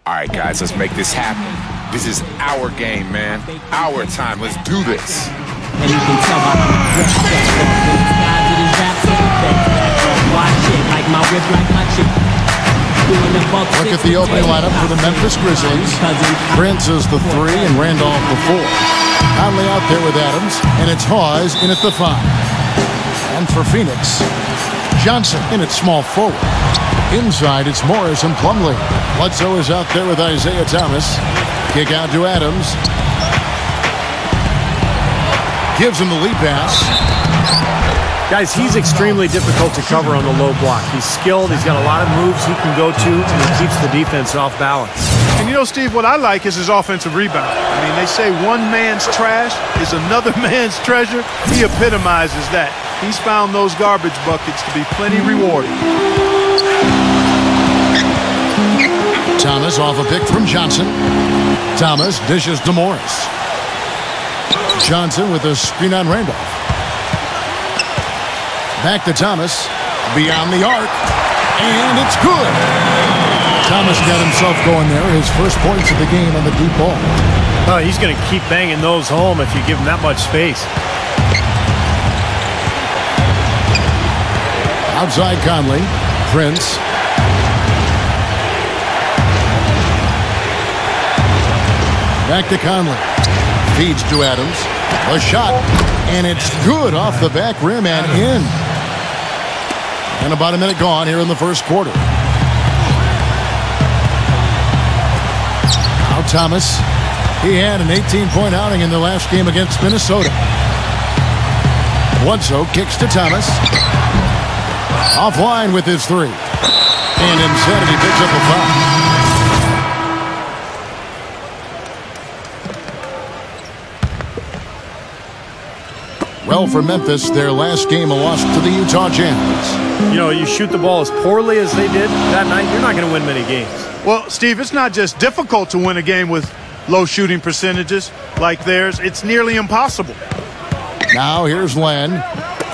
All right, guys, let's make this happen. This is our game, man. Our time. Let's do this. And you can tell by how watch it like my whip, like my chick. Look at the opening lineup for the Memphis Grizzlies. Prince is the 3 and Randolph the 4. Conley out there with Adams, and it's Hawes in at the 5. And for Phoenix, Johnson in at small forward. Inside, it's Morris and Plumlee. Bledsoe is out there with Isaiah Thomas. Kick out to Adams. Gives him the lead pass. Guys, he's extremely difficult to cover on the low block. He's skilled. He's got a lot of moves he can go to, and he keeps the defense off balance. And you know, Steve, what I like is his offensive rebound. I mean, they say one man's trash is another man's treasure. He epitomizes that. He's found those garbage buckets to be plenty rewarding. Thomas off a pick from Johnson. Thomas dishes to Morris. Johnson with a screen on Randolph. Back to Thomas. Beyond the arc. And it's good. Thomas got himself going there. His first points of the game on the deep ball. Oh, he's going to keep banging those home if you give him that much space. Outside Conley. Prince. Back to Conley. Feeds to Adams. A shot. And it's good off the back rim and in. And about a minute gone here in the first quarter. Now Thomas. He had an 18-point outing in the last game against Minnesota. Bledsoe kicks to Thomas. Offline with his 3. And instead he picks up a foul. Well, for Memphis, their last game a loss to the Utah Jazz. You know, you shoot the ball as poorly as they did that night, you're not going to win many games. Well, Steve, it's not just difficult to win a game with low shooting percentages like theirs. It's nearly impossible. Now here's Len.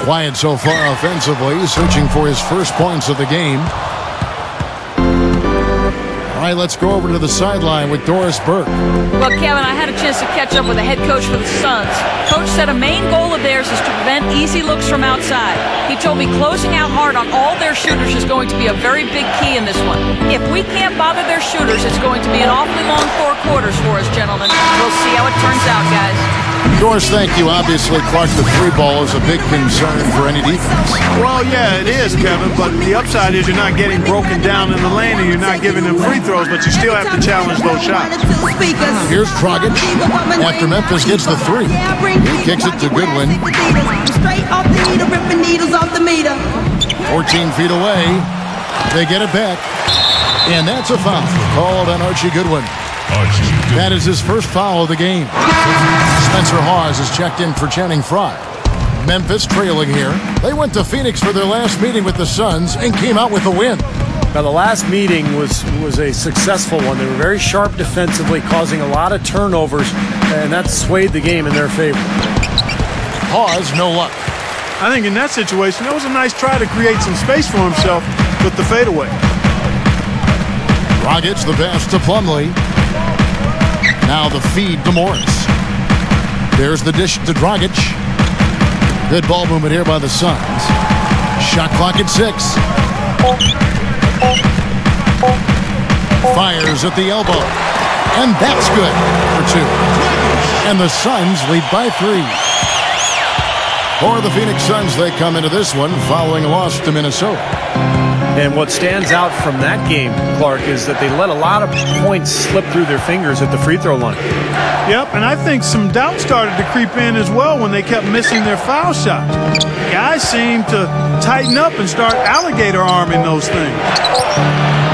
Quiet so far offensively, searching for his first points of the game. All right, let's go over to the sideline with Doris Burke. Well, Kevin, I had a chance to catch up with the head coach for the Suns. Coach said a main goal of theirs is to prevent easy looks from outside. He told me closing out hard on all their shooters is going to be a very big key in this one. If we can't bother their shooters, it's going to be an awfully long 4 quarters for us, gentlemen. We'll see how it turns out, guys. Doris, thank you. Obviously, Clark, the 3 ball is a big concern for any defense. Well, yeah, it is, Kevin, but the upside is you're not getting broken down in the lane and you're not giving them free throws, but you still have to challenge those shots. Here's Dragic after Memphis gets the 3. He kicks it to Goodwin. 14 feet away. They get it back. And that's a foul called on Archie Goodwin. That is his first foul of the game. Spencer Hawes is checked in for Channing Frye. Memphis trailing here. They went to Phoenix for their last meeting with the Suns and came out with a win. Now, the last meeting was a successful one. They were very sharp defensively, causing a lot of turnovers, and that swayed the game in their favor. Hawes, no luck. I think in that situation, that was a nice try to create some space for himself with the fadeaway. Dragic, the pass to Plumlee. Now the feed to Morris. There's the dish to Dragic. Good ball movement here by the Suns. Shot clock at 6. Fires at the elbow. And that's good for 2. And the Suns lead by 3. For the Phoenix Suns, they come into this one following a loss to Minnesota. And what stands out from that game, Clark, is that they let a lot of points slip through their fingers at the free throw line. Yep, and I think some doubt started to creep in as well when they kept missing their foul shots. Guys seem to tighten up and start alligator arming those things.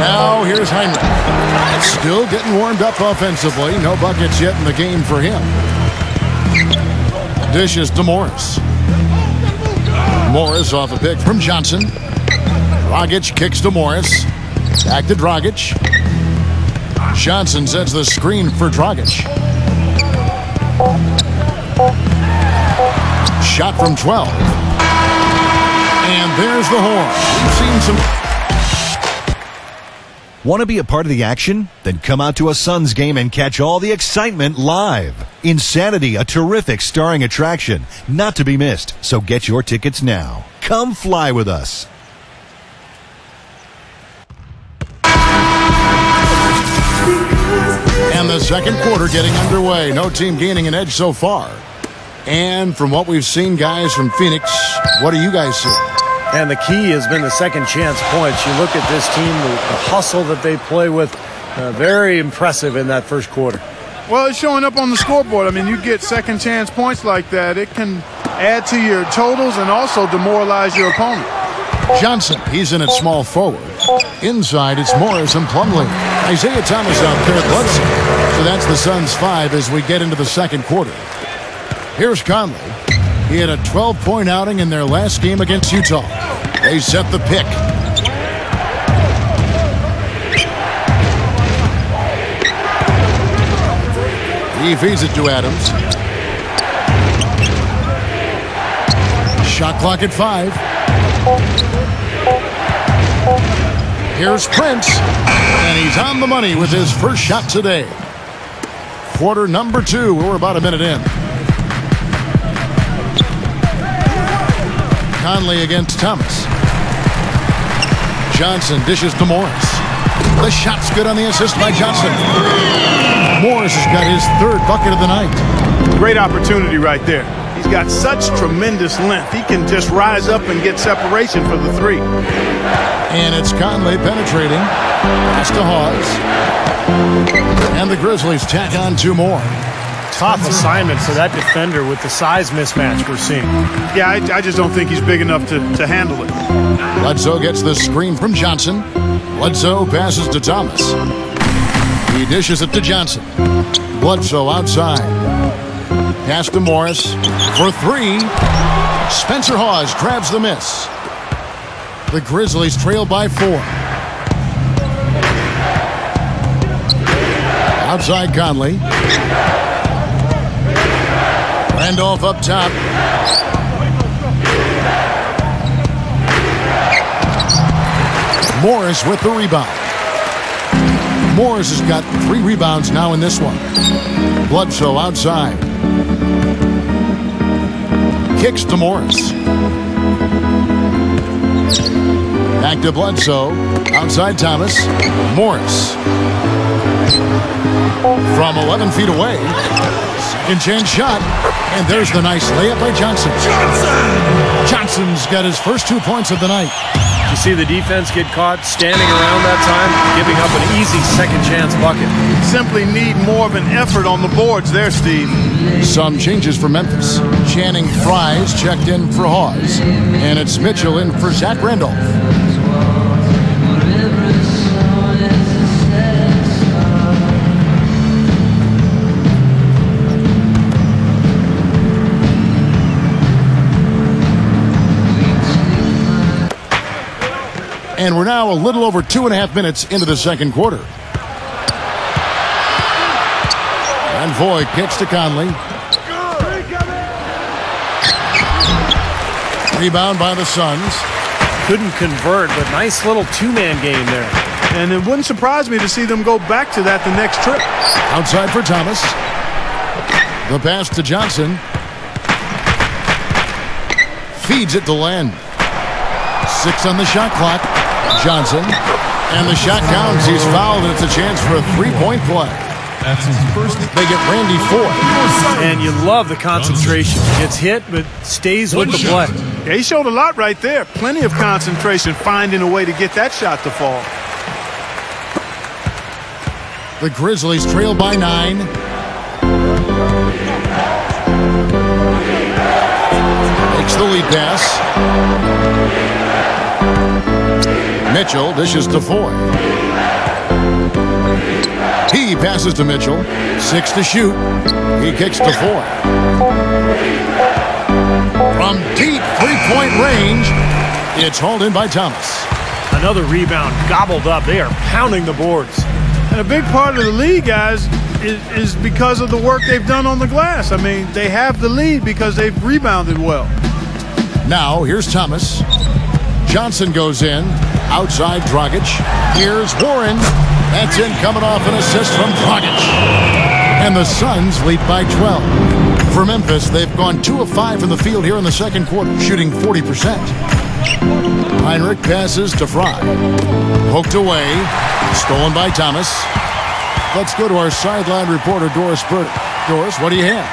Now here's Heinrich. Still getting warmed up offensively. No buckets yet in the game for him. Dishes to Morris. Morris off a pick from Johnson. Dragic kicks to Morris. Back to Dragic. Johnson sets the screen for Dragic. Shot from 12. And there's the horn. We've seen some... Want to be a part of the action? Then come out to a Suns game and catch all the excitement live. Insanity, a terrific starring attraction, not to be missed. So get your tickets now. Come fly with us. And the second quarter getting underway. No team gaining an edge so far. And from what we've seen, guys, from Phoenix, what do you guys see? And the key has been the second chance points. You look at this team, the hustle that they play with, very impressive in that first quarter. Well, it's showing up on the scoreboard. I mean, you get second chance points like that, it can add to your totals and also demoralize your opponent. Johnson, he's in at small forward. Inside, it's Morris and Plumlee. Isaiah Thomas out there, Bledsoe. So that's the Suns' 5 as we get into the second quarter. Here's Conley. He had a 12-point outing in their last game against Utah. They set the pick. He feeds it to Adams. Shot clock at 5. Here's Prince. And he's on the money with his first shot today. Quarter number 2. We're about a minute in. Conley against Thomas. Johnson dishes to Morris. The shot's good on the assist by Johnson. Morris has got his 3rd bucket of the night. Great opportunity right there. He's got such tremendous length. He can just rise up and get separation for the 3. And it's Conley penetrating. Pass to Hawes. And the Grizzlies tack on 2 more. Tough assignment for that defender with the size mismatch we're seeing. Yeah, I just don't think he's big enough to handle it. Bledsoe gets the screen from Johnson. Bledsoe passes to Thomas. He dishes it to Johnson. Bledsoe outside. Pass to Morris for 3. Spencer Hawes grabs the miss. The Grizzlies trail by 4. Outside Conley. Randolph up top. Morris with the rebound. Morris has got 3 rebounds now in this one. Bledsoe outside. Kicks to Morris. Back to Bledsoe. Outside Thomas. Morris. From 11 feet away. Second chance shot. And there's the nice layup by Johnson. Johnson's got his first 2 points of the night. You see the defense get caught standing around that time, giving up an easy second chance bucket. Simply need more of an effort on the boards there, Steve. Some changes for Memphis. Channing Frye's checked in for Hawes. And it's Mitchell in for Zach Randolph. And we're now a little over 2.5 minutes into the second quarter. And Voigt kicks to Conley. Rebound by the Suns. Couldn't convert, but nice little 2-man game there. And it wouldn't surprise me to see them go back to that the next trip. Outside for Thomas. The pass to Johnson. Feeds it to Len. 6 on the shot clock. Johnson. And the shot counts. He's fouled, and it's a chance for a 3-point play. That's his first. They get Randy Ford. And you love the concentration. Gets hit, but stays with the play. Yeah, he showed a lot right there. Plenty of concentration, finding a way to get that shot to fall. The Grizzlies trail by 9. Makes the lead pass. Mitchell dishes to Foy. He passes to Mitchell. 6 to shoot. He kicks to Foy. From deep 3-point range, it's hauled in by Thomas. Another rebound gobbled up. They are pounding the boards. And a big part of the lead, guys, is because of the work they've done on the glass. I mean, they have the lead because they've rebounded well. Now, here's Thomas. Johnson goes in. Outside Dragic. Here's Warren. That's in, coming off an assist from Dragic. And the Suns lead by 12. For Memphis, they've gone 2 of 5 from the field here in the second quarter, shooting 40%. Heinrich passes to Fry. Poked away. Stolen by Thomas. Let's go to our sideline reporter, Doris Burdick. Doris, what do you have?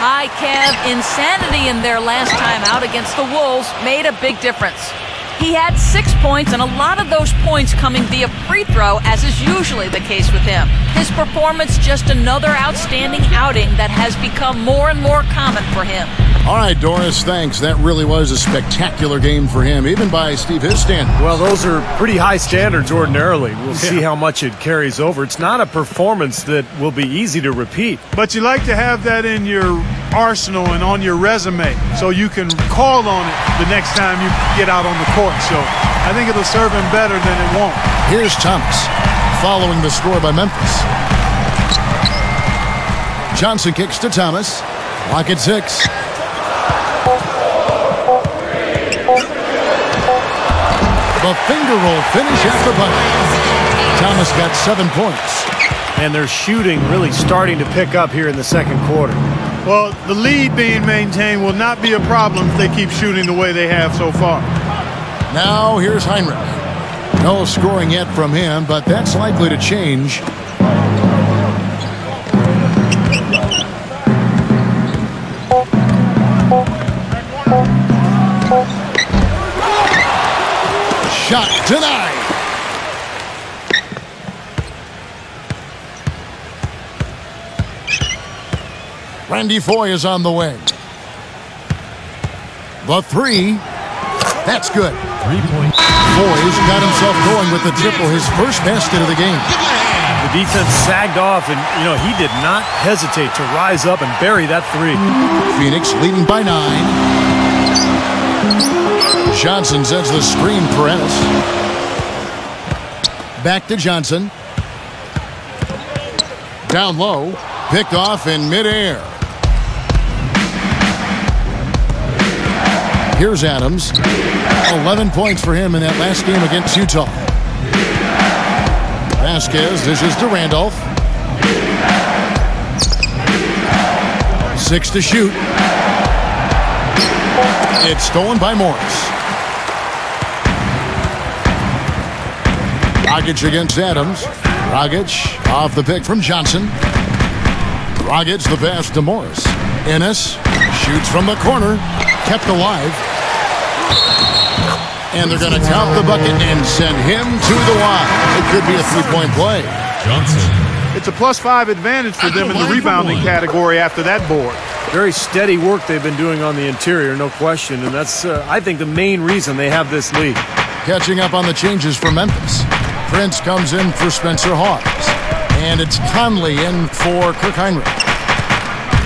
Hi, Kev. Insanity in their last time out against the Wolves made a big difference. He had 6 points, and a lot of those points coming via free throw, as is usually the case with him. His performance just another outstanding outing that has become more and more common for him. All right, Doris, thanks. That really was a spectacular game for him, even by Steve his standards. Well, those are pretty high standards ordinarily. We'll see how much it carries over. It's not a performance that will be easy to repeat. But you like to have that in your arsenal and on your resume so you can call on it the next time you get out on the court. So I think it'll serve him better than it won't. Here's Thomas following the score by Memphis. Johnson kicks to Thomas. Clock at 6. The finger roll finish at the bucket. Thomas got 7 points. And their shooting really starting to pick up here in the second quarter. Well, the lead being maintained will not be a problem if they keep shooting the way they have so far. Now here's Heinrich. No scoring yet from him, but that's likely to change. Shot denied. Randy Foye is on the way. The 3. That's good. 3-point. Foye's got himself going with the triple, his first basket of the game. The defense sagged off, and, he did not hesitate to rise up and bury that 3. Phoenix leading by 9. Johnson sends the screen for Ennis. Back to Johnson. Down low. Picked off in midair. Here's Adams. 11 points for him in that last game against Utah. Vasquez dishes to Randolph. 6 to shoot. It's stolen by Morris. Dragic against Adams. Dragic off the pick from Johnson. Dragic the pass to Morris. Ennis shoots from the corner. Kept alive. And they're going to count the bucket and send him to the line. It could be a 3-point play. Johnson. It's a +5 advantage for them in the rebounding category after that board. Very steady work they've been doing on the interior, no question. And that's, I think, the main reason they have this lead. Catching up on the changes for Memphis. Prince comes in for Spencer Hawes. And it's Conley in for Kirk Heinrich.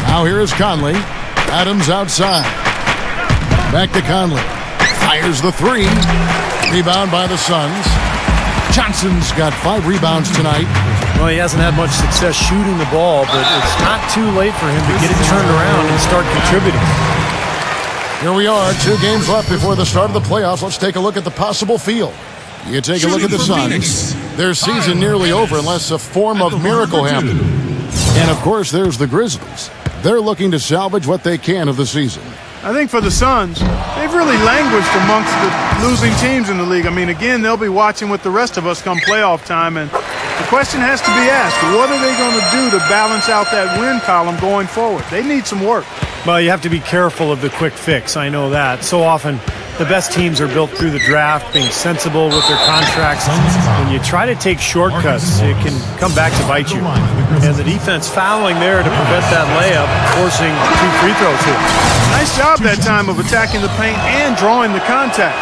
Now here is Conley. Adams outside. Back to Conley. Fires the 3. Rebound by the Suns. Johnson's got 5 rebounds tonight. Well, he hasn't had much success shooting the ball, but it's not too late for him to get it turned around and start contributing. Here we are, 2 games left before the start of the playoffs. Let's take a look at the possible field. You take a look at the Suns. Their season nearly over unless a form of miracle happened. And, of course, there's the Grizzlies. They're looking to salvage what they can of the season. I think for the Suns, they've really languished amongst the losing teams in the league. I mean, again, they'll be watching with the rest of us come playoff time, and the question has to be asked, what are they going to do to balance out that win column going forward? They need some work. Well, you have to be careful of the quick fix. I know that. So often, the best teams are built through the draft, being sensible with their contracts. When you try to take shortcuts, it can come back to bite you. And the defense fouling there to prevent that layup, forcing 2 free throws here. Nice job that time of attacking the paint and drawing the contact.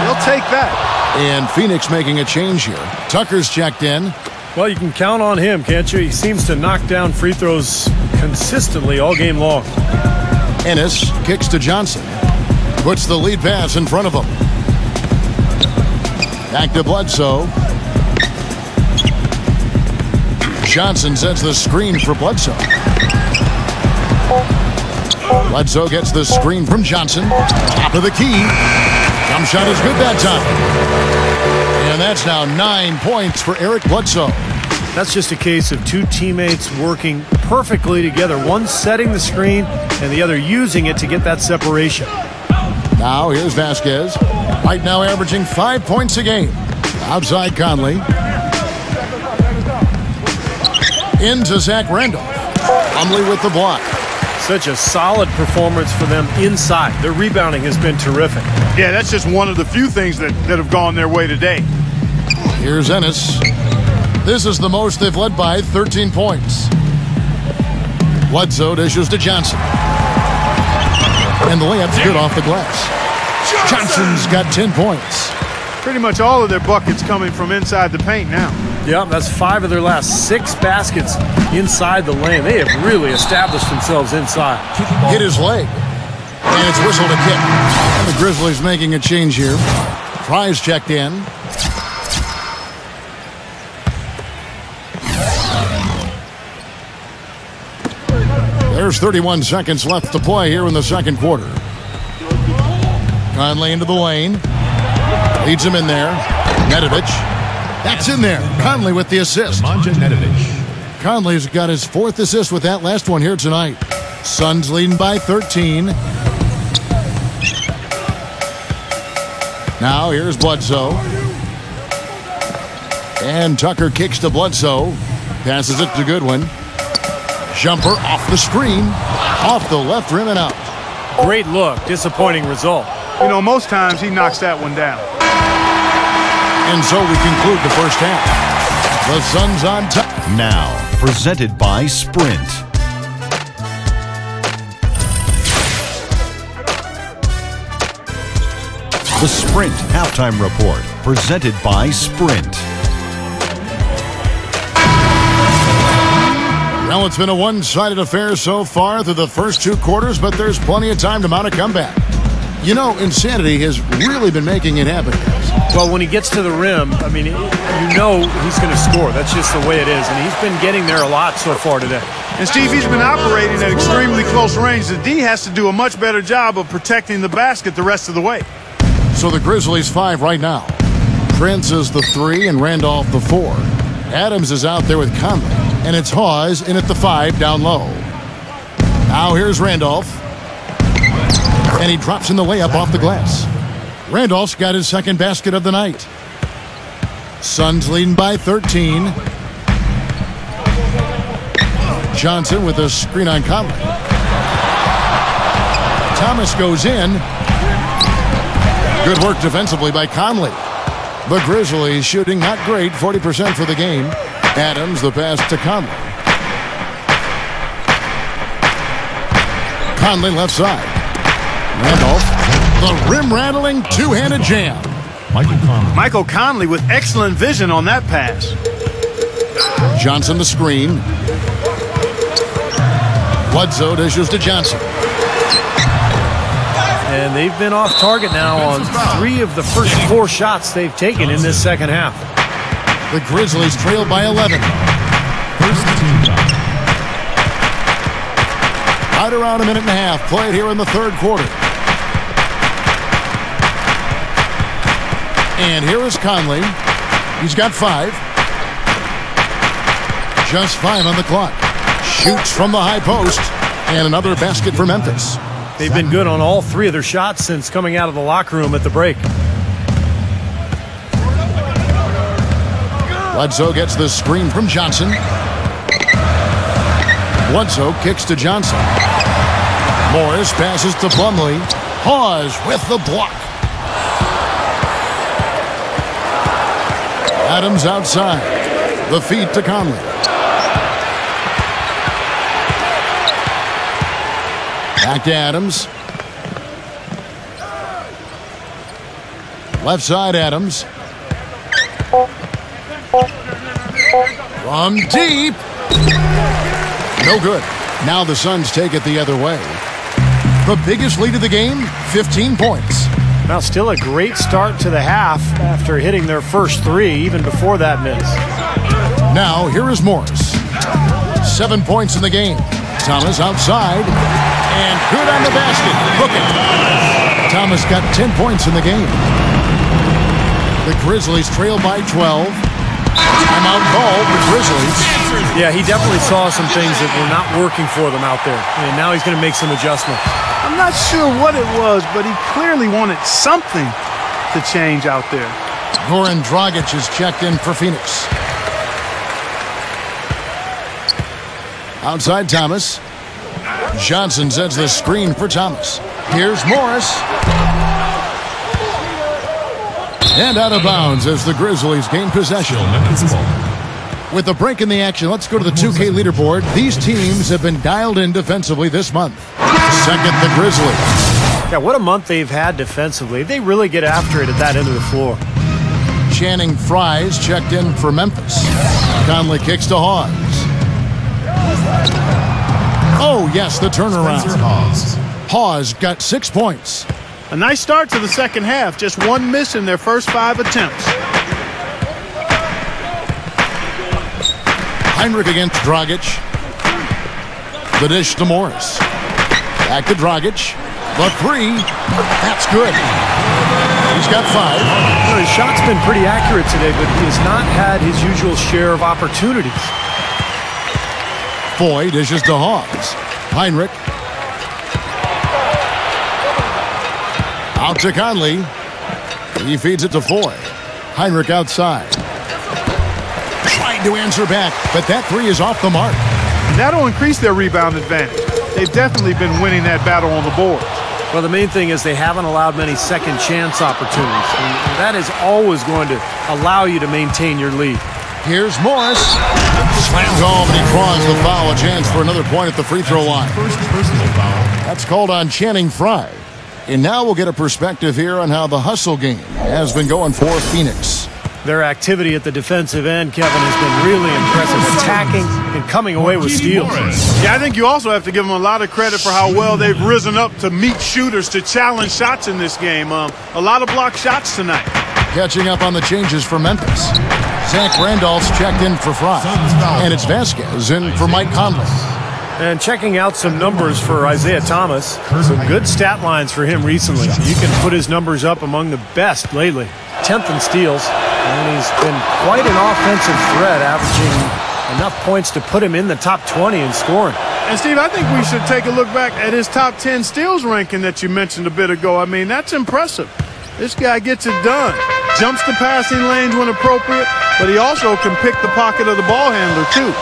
They'll take that. And Phoenix making a change here. Tucker's checked in. Well, you can count on him, can't you? He seems to knock down free throws consistently all game long. Ennis kicks to Johnson. Puts the lead pass in front of him. Back to Bledsoe. Johnson sets the screen for Bledsoe. Bledsoe gets the screen from Johnson. Top of the key. Jump shot is good that time. And that's now 9 points for Eric Bledsoe. That's just a case of two teammates working perfectly together, one setting the screen and the other using it to get that separation. Now here's Vasquez. Right now averaging 5 points a game. Outside Conley. Into Zach Randolph. Conley with the block. Such a solid performance for them inside. Their rebounding has been terrific. Yeah, that's just one of the few things that have gone their way today. Here's Ennis. This is the most they've led by, 13 points. Bledsoe dishes to Johnson. And the layup's good off the glass. Johnson's got 10 points. Pretty much all of their buckets coming from inside the paint now. Yeah, that's 5 of their last 6 baskets inside the lane. They have really established themselves inside. Hit his leg. And it's whistled a kick. And the Grizzlies making a change here. Price checked in. There's 31 seconds left to play here in the second quarter. Conley into the lane. Leads him in there. Nedovic. That's in there. Conley with the assist. Conley's got his 4th assist with that last one here tonight. Suns leading by 13. Now here's Bledsoe. And Tucker kicks to Bledsoe. Passes it to Goodwin. Jumper off the screen. Off the left rim and out. Great look. Disappointing result. You know, most times he knocks that one down. And so we conclude the first half. The Suns on top. Now, presented by Sprint. The Sprint Halftime Report, presented by Sprint. Well, it's been a one-sided affair so far through the first 2 quarters, but there's plenty of time to mount a comeback. You know, Insanity has really been making it happen. Well, when he gets to the rim, I mean, you know he's going to score. That's just the way it is, and he's been getting there a lot so far today. And, Steve, he's been operating at extremely close range. The D has to do a much better job of protecting the basket the rest of the way. So the Grizzlies 5 right now. Prince is the 3 and Randolph the 4. Adams is out there with Conley. And it's Hawes in at the 5 down low. Now here's Randolph. And he drops in the layup off the glass. Randolph's got his 2nd basket of the night. Suns leading by 13. Johnson with a screen on Conley. Thomas goes in. Good work defensively by Conley. The Grizzlies shooting not great, 40% for the game. Adams, the pass to Conley. Conley left side. Randolph, the rim-rattling two-handed jam. Michael Conley with excellent vision on that pass. Johnson the screen. Bledsoe dishes to Johnson. And they've been off target now on 3 of the first 4 shots they've taken in this second half. The Grizzlies trail by 11. Right around a minute and a half played here in the third quarter. And here is Conley. He's got 5. Just 5 on the clock. Shoots from the high post. And another basket for Memphis. They've been good on all 3 of their shots since coming out of the locker room at the break. Bledsoe gets the screen from Johnson. Bledsoe kicks to Johnson. Morris passes to Plumlee. Hawes with the block. Adams outside. The feed to Conley. Back to Adams. Left side, Adams. From deep. No good. Now the Suns take it the other way. The biggest lead of the game, 15 points. Now still a great start to the half after hitting their first 3, even before that miss. Now here is Morris. 7 points in the game. Thomas outside. And good on the basket. Hook it. Thomas got 10 points in the game. The Grizzlies trail by 12. Timeout call for Grizzlies. Yeah, he definitely saw some things that were not working for them out there. And now he's going to make some adjustments. I'm not sure what it was, but he clearly wanted something to change out there. Goran Dragic is checked in for Phoenix. Outside Thomas. Johnson sets the screen for Thomas. Here's Morris. And out of bounds as the Grizzlies gain possession. With a break in the action, let's go to the 2K leaderboard. These teams have been dialed in defensively this month. Second, the Grizzlies. Yeah, what a month they've had defensively. They really get after it at that end of the floor. Channing Frye's checked in for Memphis. Conley kicks to Hawes. Oh, yes, the turnaround. Hawes got 6 points. A nice start to the second half. Just one miss in their first 5 attempts. Heinrich against Dragic. The dish to Morris. Back to Dragic. The three. That's good. He's got 5. You know, his shot's been pretty accurate today, but he has not had his usual share of opportunities. Foy dishes to Hawes. Heinrich. Out to Conley. He feeds it to Foy. Heinrich outside. Trying to answer back, but that three is off the mark. That'll increase their rebound advantage. They've definitely been winning that battle on the board. Well, the main thing is they haven't allowed many second chance opportunities. And that is always going to allow you to maintain your lead. Here's Morris. Slams home and he draws the foul. A chance for another point at the free throw line. First personal foul. That's called on Channing Frye. And now we'll get a perspective here on how the hustle game has been going for Phoenix. Their activity at the defensive end, Kevin, has been really impressive. Attacking and coming away with steals. Yeah, I think you also have to give them a lot of credit for how well they've risen up to meet shooters, to challenge shots in this game. A lot of blocked shots tonight. Catching up on the changes for Memphis. Zach Randolph's checked in for Frye. And it's Vasquez in for Mike Conley. And checking out some numbers for Isaiah Thomas. Some good stat lines for him recently. You can put his numbers up among the best lately. 10th in steals. And he's been quite an offensive threat, averaging enough points to put him in the top 20 in scoring. And, Steve, I think we should take a look back at his top 10 steals ranking that you mentioned a bit ago. I mean, that's impressive. This guy gets it done. Jumps the passing lanes when appropriate, but he also can pick the pocket of the ball handler, too.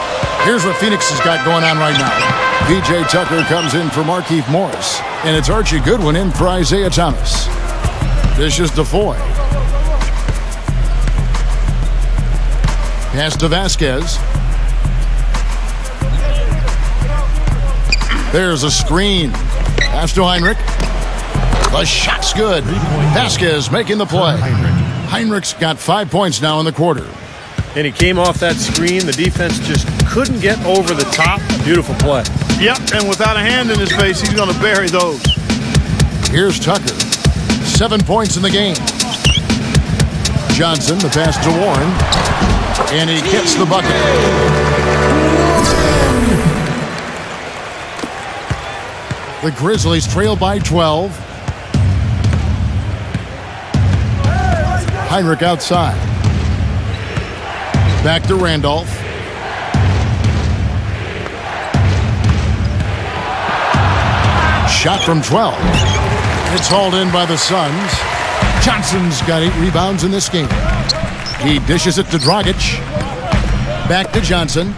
Here's what Phoenix has got going on right now. P.J. Tucker comes in for Markieff Morris. And it's Archie Goodwin in for Isaiah Thomas. Dishes to Foy. Pass to Vasquez. There's a screen. Pass to Heinrich. The shot's good. Vasquez making the play. Heinrich's got 5 points now in the quarter. And he came off that screen. The defense just couldn't get over the top. Beautiful play. Yep, and without a hand in his face, he's going to bury those. Here's Tucker. 7 points in the game. Johnson, the pass to Warren. And he gets the bucket. The Grizzlies trail by 12. Heinrich outside. Back to Randolph. Shot from 12. It's hauled in by the Suns. Johnson's got 8 rebounds in this game. He dishes it to Dragic. Back to Johnson.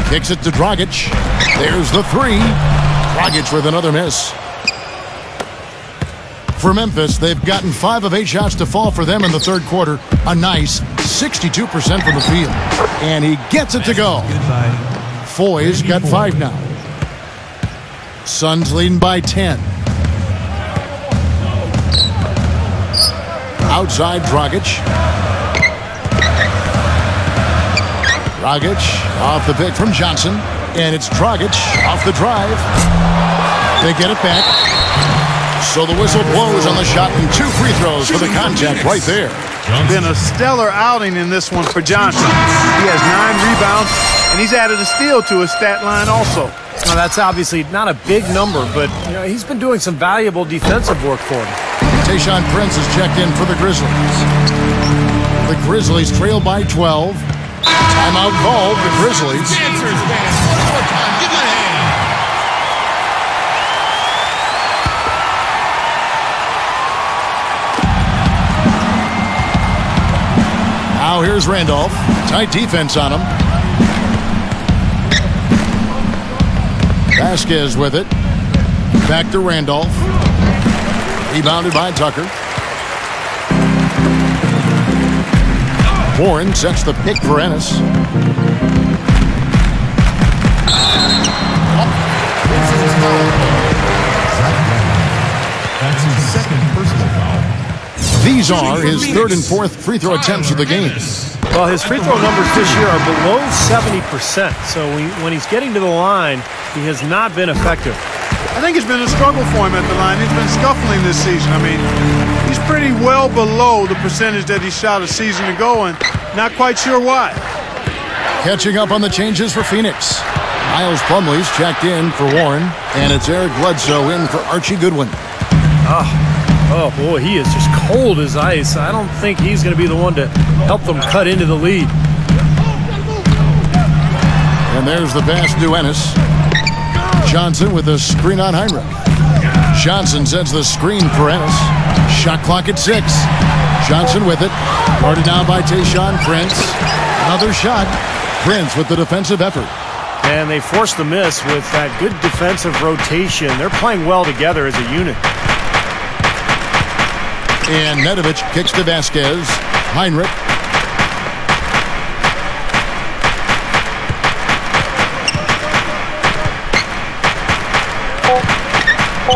Kicks it to Dragic. There's the three. Dragic with another miss. For Memphis, they've gotten 5 of 8 shots to fall for them in the third quarter. A nice 62% from the field. And he gets it to go. Foy's got 5 now. Suns leading by 10. Outside Dragic. Dragic off the pick from Johnson. And it's Dragic off the drive. They get it back. So the whistle blows on the shot and 2 free throws for the contact right there. Been a stellar outing in this one for Johnson. He has 9 rebounds, and he's added a steal to his stat line also. Now, that's obviously not a big number, but you know, he's been doing some valuable defensive work for him. Tayshaun Prince is checked in for the Grizzlies. The Grizzlies trail by 12. Timeout called. The Grizzlies. Dancers, man. One more time. Give me a hand. Now here's Randolph. Tight defense on him. Vasquez with it. Back to Randolph. Rebounded by Tucker. Warren sets the pick for Ennis. That's his second personal foul. These are his third and fourth free throw attempts of the game. Well, his free throw numbers this year are below 70%. So when he's getting to the line, he has not been effective. I think it's been a struggle for him at the line. He's been scuffling this season. I mean, he's pretty well below the percentage that he shot a season ago, and not quite sure why. Catching up on the changes for Phoenix. Miles Plumlee's checked in for Warren, and it's Eric Bledsoe in for Archie Goodwin. Oh, boy, he is just cold as ice. I don't think he's going to be the one to help them cut into the lead. And there's the pass to Ennis. Johnson with a screen on Heinrich. Johnson sets the screen for Ennis. Shot clock at 6. Johnson with it. Guarded down by Tayshaun Prince. Another shot. Prince with the defensive effort. And they forced the miss with that good defensive rotation. They're playing well together as a unit. And Nedovic kicks to Vasquez. Heinrich.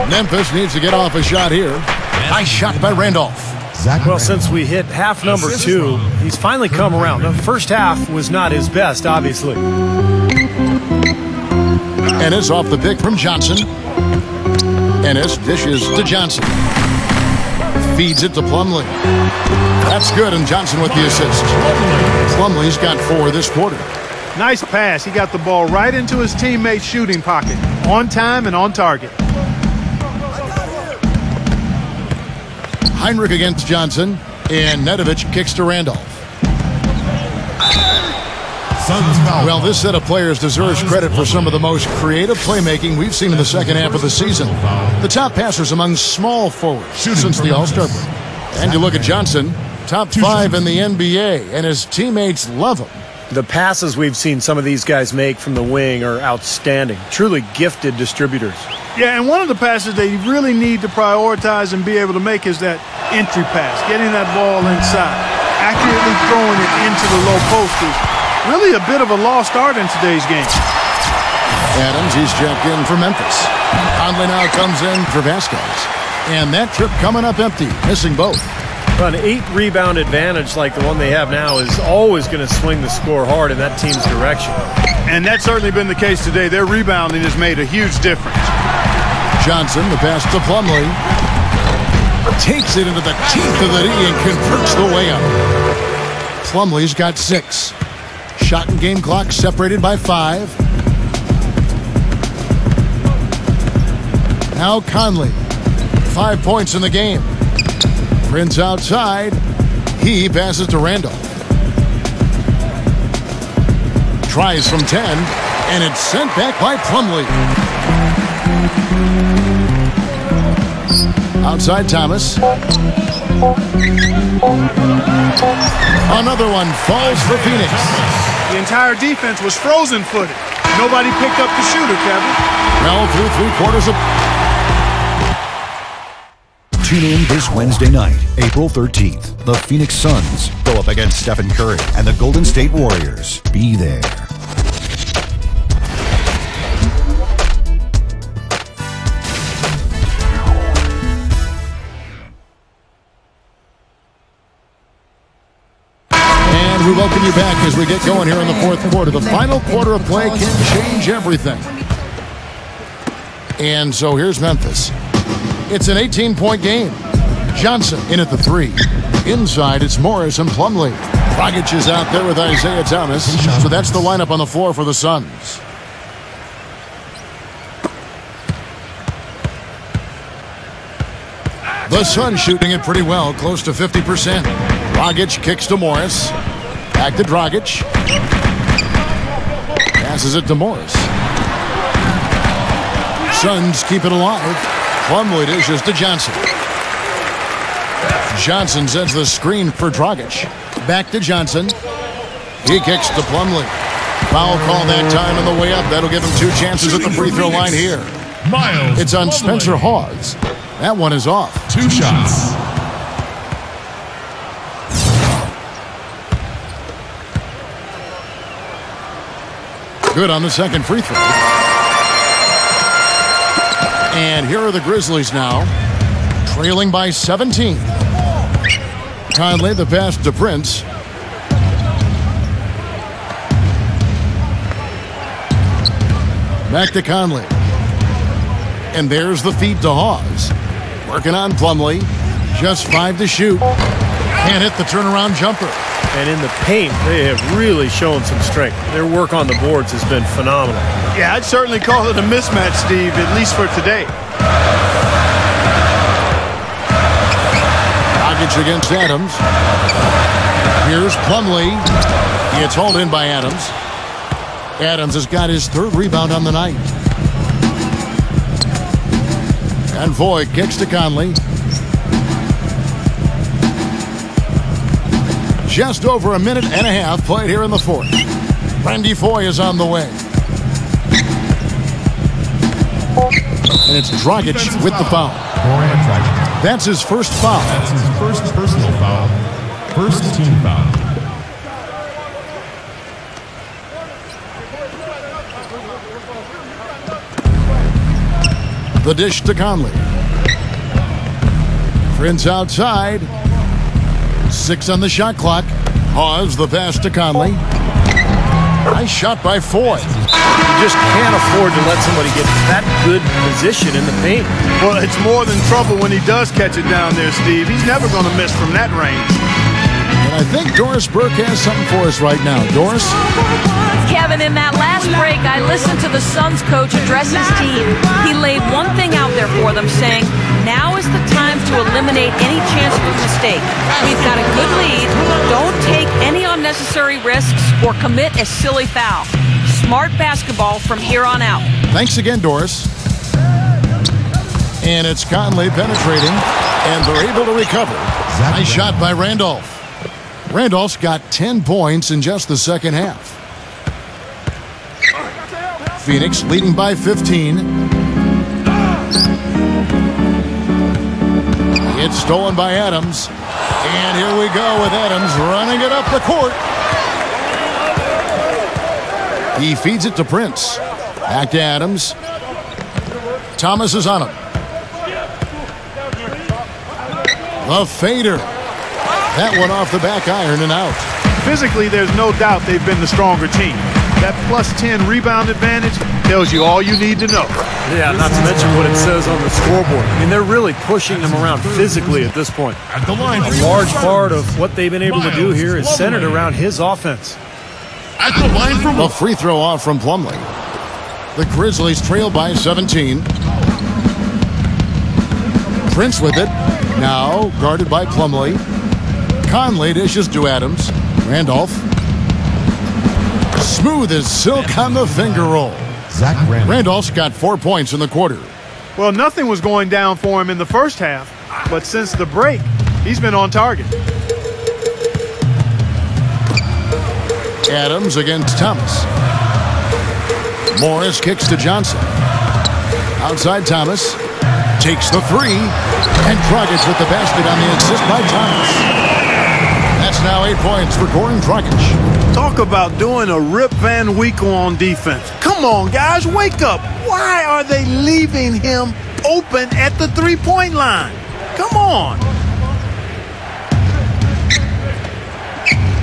Memphis needs to get off a shot here. Nice shot by Randolph. Well, since we hit half number 2, he's finally come around. The first half was not his best, obviously. Ennis off the pick from Johnson. Ennis dishes to Johnson. Feeds it to Plumlee. That's good, and Johnson with the assist. Plumlee's got 4 this quarter. Nice pass. He got the ball right into his teammate's shooting pocket. On time and on target. Heinrich against Johnson, and Nedovic kicks to Randolph. Well, this set of players deserves credit for some of the most creative playmaking we've seen in the second half of the season. The top passers among small forwards since the All-Star break. And you look at Johnson, top 5 in the NBA, and his teammates love him. The passes we've seen some of these guys make from the wing are outstanding. Truly gifted distributors. Yeah, and one of the passes they really need to prioritize and be able to make is that entry pass, getting that ball inside. Accurately throwing it into the low post is really a bit of a lost art in today's game. Adams, he's checked in for Memphis. Conley now comes in for Vasquez. And that trip coming up empty, missing both. An 8-rebound advantage like the one they have now is always going to swing the score hard in that team's direction. And that's certainly been the case today. Their rebounding has made a huge difference. Johnson, the pass to Plumlee. Takes it into the teeth of the knee and converts the way up. Plumlee's got 6. Shot and game clock separated by 5. Now Conley. 5 points in the game. Prince outside. He passes to Randolph. Tries from 10, and it's sent back by Plumlee. Outside Thomas. Another one falls for Phoenix. The entire defense was frozen-footed. Nobody picked up the shooter, Kevin. Well, through 3 quarters of... Tune in this Wednesday night, April 13th. The Phoenix Suns go up against Stephen Curry and the Golden State Warriors. Be there. And we welcome you back as we get going here in the 4th quarter. The final quarter of play can change everything. And so here's Memphis. It's an 18-point game. Johnson in at the 3. Inside, it's Morris and Plumlee. Dragic is out there with Isaiah Thomas. So that's the lineup on the floor for the Suns. The Suns shooting it pretty well, close to 50%. Dragic kicks to Morris. Back to Dragic. Passes it to Morris. Suns keep it alive. Plumlee dishes to Johnson. Johnson sets the screen for Dragic. Back to Johnson. He kicks to Plumlee. Foul call that time on the way up. That'll give him 2 chances at the free throw line here. Miles It's on Spencer Hawes. That one is off. 2 shots. Good on the second free throw. And here are the Grizzlies now, trailing by 17. Conley the pass to Prince. Back to Conley. And there's the feed to Hawes. Working on Plumlee. Just 5 to shoot. Can't hit the turnaround jumper. And in the paint, they have really shown some strength. Their work on the boards has been phenomenal. Yeah, I'd certainly call it a mismatch, Steve, at least for today. Dragic against Adams. Here's Plumlee. It's hauled in by Adams. Adams has got his 3rd rebound on the night. And Foy kicks to Conley. Just over a minute and a half played here in the 4th. Randy Foy is on the way. And it's Dragic with the foul. That's his first foul. That's his first personal foul. First team foul. The dish to Conley. Prince outside. 6 on the shot clock. Hawes the pass to Conley. Nice shot by Foy. You just can't afford to let somebody get that good position in the paint. Well, it's more than trouble when he does catch it down there, Steve. He's never going to miss from that range. And I think Doris Burke has something for us right now. Doris? Kevin, in that last break, I listened to the Suns coach address his team. He laid one thing out there for them, saying, now is the time to eliminate any chance of a mistake. We've got a good lead. Don't take any unnecessary risks or commit a silly foul. Smart basketball from here on out. Thanks again, Doris. And it's Conley penetrating, and they're able to recover. Nice shot by Randolph. Randolph's got 10 points in just the second half. Phoenix leading by 15. It's stolen by Adams. And here we go with Adams running it up the court. He feeds it to Prince. Back to Adams. Thomas is on him. The fader. That one off the back iron and out. Physically, there's no doubt they've been the stronger team. That plus 10 rebound advantage tells you all you need to know. Yeah, not to mention what it says on the scoreboard. I mean, they're really pushing them around physically at this point. At the line. A large part of what they've been able to do here is centered around his offense. At the line from The free throw off from Plumlee. The Grizzlies trail by 17. Prince with it. Now guarded by Plumlee. Conley dishes to Adams. Randolph. Smooth as silk on the finger roll. Zach Randolph. Randolph's got 4 points in the quarter. Well, nothing was going down for him in the first half, but since the break, he's been on target. Adams against Thomas. Morris kicks to Johnson. Outside Thomas. Takes the 3. And Dragic with the basket on the assist by Thomas. That's now 8 points for Goran Dragic. Talk about doing a Rip Van Winkle on defense. Come on, guys, wake up. Why are they leaving him open at the three-point line? Come on.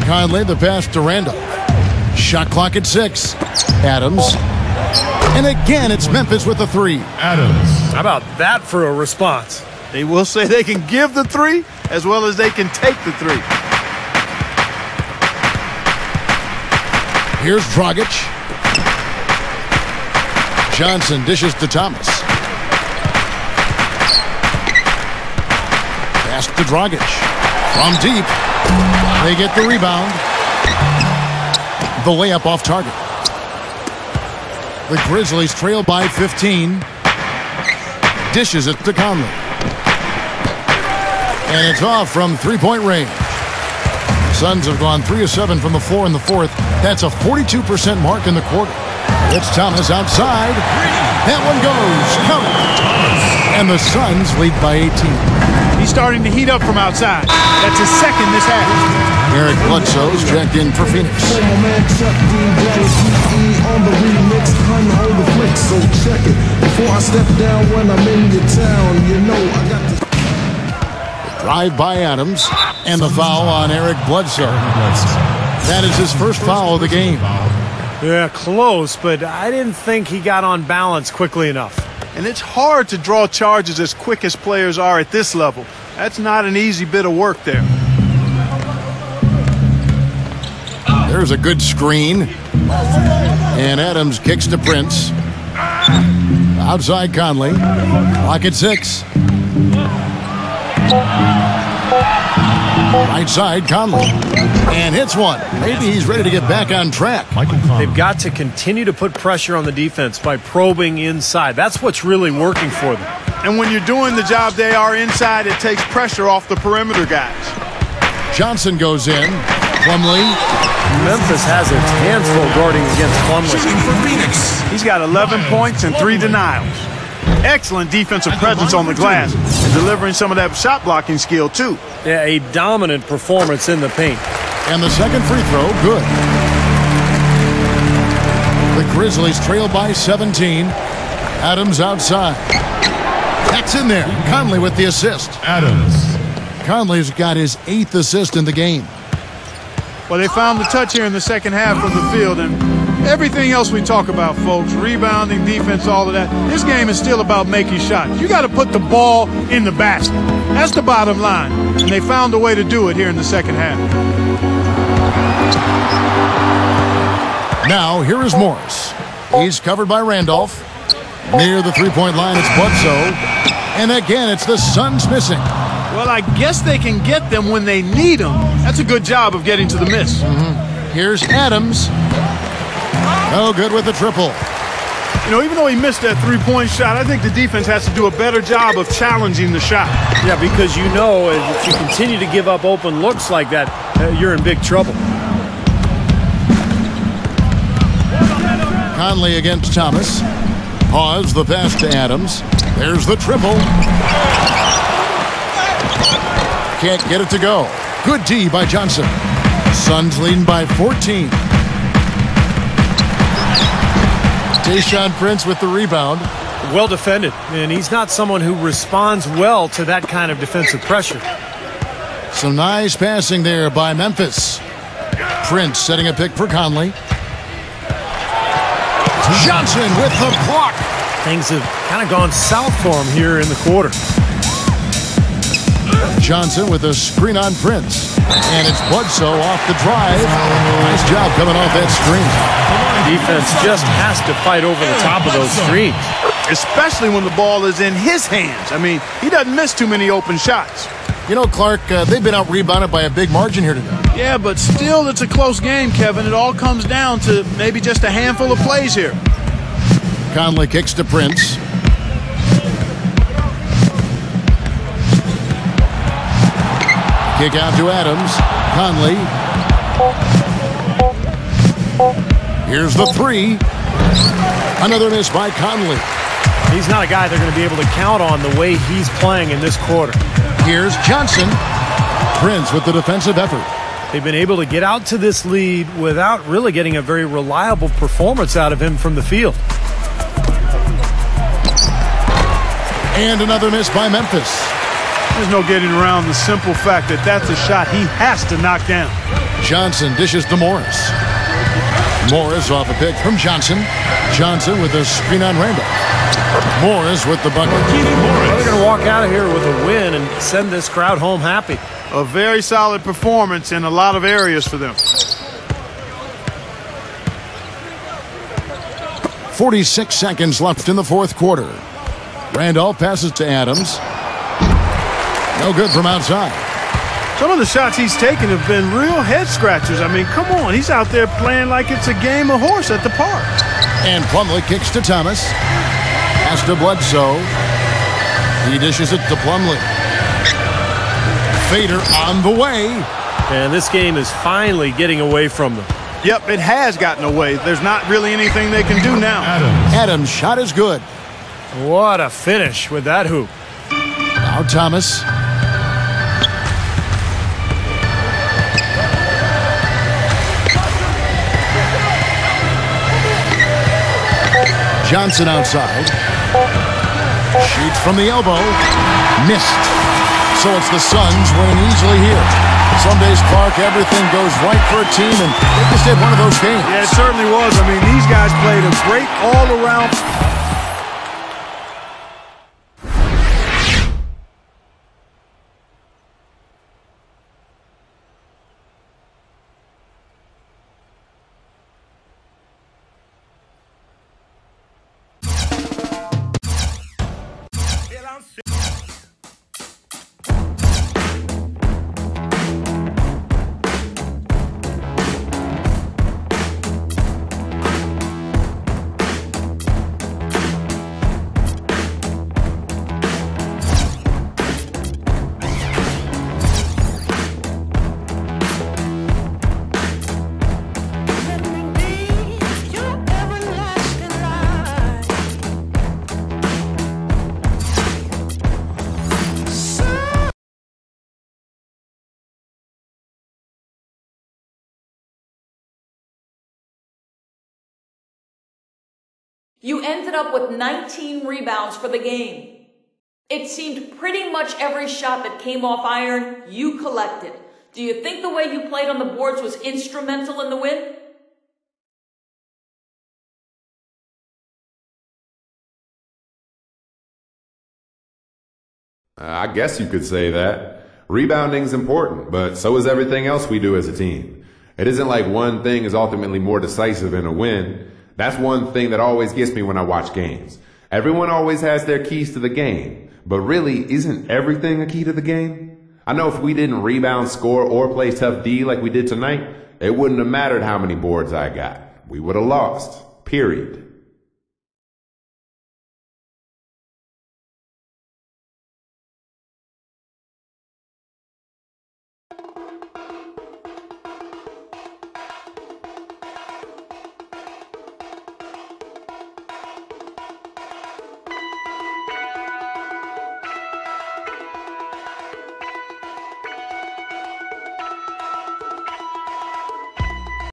Conley the pass to Randolph. Shot clock at 6. Adams. And again, it's Memphis with the 3. Adams. How about that for a response? They will say they can give the 3 as well as they can take the 3. Here's Dragic. Johnson dishes to Thomas. Pass to Dragic. From deep. They get the rebound. The layup off target. The Grizzlies trail by 15. Dishes it to Conley. And it's off from three-point range. Suns have gone 3 of 7 from the floor in the fourth. That's a 42% mark in the quarter. It's Thomas outside. That one goes. Count it. And the Suns lead by 18. He's starting to heat up from outside. That's his second this half. Eric Bledsoe's checked in for Phoenix. On the remix, hold the flick, so check it. Before I step down when I'm in your town, you know I got to. Drive by Adams, and the foul on Eric Bledsoe. That is his first foul of the game. Yeah, close, but I didn't think he got on balance quickly enough. And it's hard to draw charges as quick as players are at this level. That's not an easy bit of work there. There's a good screen. And Adams kicks to Prince. Outside Conley. Clock at 6. Right side, Conley. And hits one. Maybe he's ready to get back on track. They've got to continue to put pressure on the defense by probing inside. That's what's really working for them. And when you're doing the job they are inside, it takes pressure off the perimeter guys. Johnson goes in. Plumlee. Memphis has its hands full guarding against Plumlee. He's got 11 points and 3 denials. Excellent defensive presence on the glass and delivering some of that shot blocking skill too. Yeah, a dominant performance in the paint. And the second free throw, good. The Grizzlies trail by 17. Adams outside. That's in there. Conley with the assist. Adams. Conley's got his 8th assist in the game. Well, they found the touch here in the second half from the field, and everything else we talk about, folks, rebounding, defense, all of that, this game is still about making shots. You got to put the ball in the basket. That's the bottom line, and they found a way to do it here in the second half. Now, here is Morris. He's covered by Randolph. Near the three-point line, it's Bledsoe. And again, it's the Suns missing. Well, I guess they can get them when they need them. That's a good job of getting to the miss. Here's Adams. No good with the triple. You know, even though he missed that three-point shot, I think the defense has to do a better job of challenging the shot. Yeah, because you know if you continue to give up open looks like that, you're in big trouble. Conley against Thomas. Pause the pass to Adams. There's the triple. Can't get it to go. Good D by Johnson. Suns leading by 14. Tayshaun Prince with the rebound. Well defended, and he's not someone who responds well to that kind of defensive pressure. Some nice passing there by Memphis. Prince setting a pick for Conley. Johnson with the block. Things have kind of gone south for him here in the quarter. Johnson with a screen on Prince. And it's Bledsoe off the drive. Nice job coming off that screen. Defense just has to fight over the top of those screens. Especially when the ball is in his hands. I mean, he doesn't miss too many open shots. You know, Clark, they've been out-rebounded by a big margin here today. Yeah, but still it's a close game, Kevin. It all comes down to maybe just a handful of plays here. Conley kicks to Prince. Kick out to Adams. Conley. Here's the three. Another miss by Conley. He's not a guy they're going to be able to count on the way he's playing in this quarter. Here's Johnson. Prince with the defensive effort. They've been able to get out to this lead without really getting a very reliable performance out of him from the field. And another miss by Memphis. There's no getting around the simple fact that that's a shot he has to knock down. Johnson dishes to Morris. Morris off a pick from Johnson. Johnson with a screen on Randolph. Morris with the bucket. They're going to walk out of here with a win and send this crowd home happy. A very solid performance in a lot of areas for them. 46 seconds left in the fourth quarter. Randolph passes to Adams. No good from outside. Some of the shots he's taken have been real head scratchers. I mean, come on. He's out there playing like it's a game of horse at the park. And Plumlee kicks to Thomas. Pass to Bledsoe. He dishes it to Plumlee. Fader on the way. And this game is finally getting away from them. Yep, it has gotten away. There's not really anything they can do now. Adams' shot is good. What a finish with that hoop. Now Thomas. Johnson outside. Shoots from the elbow. Missed. So it's the Suns winning easily here. Some days, Clark, everything goes right for a team, and they just had one of those games. Yeah, it certainly was. I mean, these guys played a great all-around. You ended up with 19 rebounds for the game. It seemed pretty much every shot that came off iron, you collected. Do you think the way you played on the boards was instrumental in the win? I guess you could say that. Rebounding's important, but so is everything else we do as a team. It isn't like one thing is ultimately more decisive in a win. That's one thing that always gets me when I watch games. Everyone always has their keys to the game, but really, isn't everything a key to the game? I know if we didn't rebound, score, or play tough D like we did tonight, it wouldn't have mattered how many boards I got. We would have lost. Period.